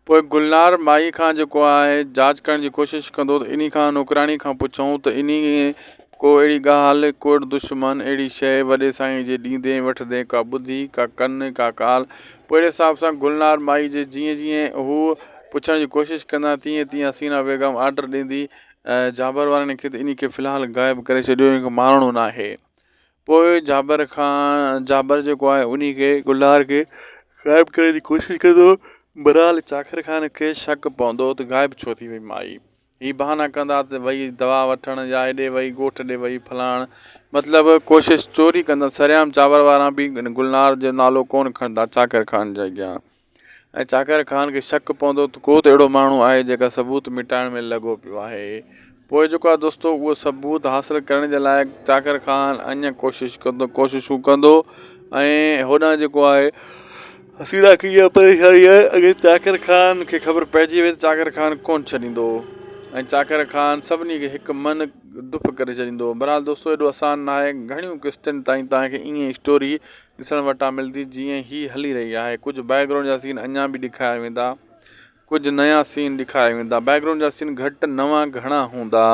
पोइ गुलनार माई खां जेको आहे जांच करण जी कोशिशि कंदो त इन खां नौकराणी खां पुछूं त इन को अहिड़ी ॻाल्हि को दुश्मन अहिड़ी शइ वॾे साईं जे ॾींदे वठंदे का ॿुधी का कन का काल। पोइ अहिड़े हिसाब सां गुलनार माई जे जीअं जीअं हू पुछण जी कोशिशि कंदा तीअं तीअं हसीना बेगम आर्डर ॾींदी जाबर वारनि खे त इन खे फ़िलहालु ग़ाइबु करे छॾियो, इनखे मारणो न आहे। पोइ जाबर जेको आहे उन खे गुलनार खे ग़ाइबु करण जी कोशिशि कंदो। बहरहाल चाकर खान खे शक पवंदो त ग़ाइबु छो थी वई माई। हीअ बहाना कंदा त भई दवा वठण या हेॾे वई ॻोठ ॾे वई फलाण, मतिलबु कोशिशि चोरी कंदा। सरेआम चांवर वारा बि गुलनार जो नालो कोन खणंदा चाकर खान जे अॻियां। ऐं चाकर खान खे शक पवंदो त को त अहिड़ो माण्हू आहे जेका सबूत मिटाइण में लॻो पियो आहे। पोइ जेको आहे दोस्तो उहो सबूत हासिलु करण जे लाइ चाकर खान अञा कोशिशूं कंदो ऐं होॾां जेको आहे हसीना खे इहा परेशानी आहे अॻे चाकर खान खे ख़बर पइजी वई त चाकर खान कोन छॾींदो ऐं चाकर खान सभिनी खे हिकु मन दुफ़ करे छॾींदो। बहरहाल दोस्तो एॾो आसान न आहे, घणियूं किस्तनि ताईं तव्हांखे ईअं स्टोरी ॾिसण वटां मिलंदी जीअं ही हली रही आहे। कुझु बैकग्राउंड जा सीन अञा बि ॾेखारिया वेंदा, कुझु नया सीन ॾेखारिया वेंदा। बैकग्राउंड जा सीन घटि नवां घणा हूंदा।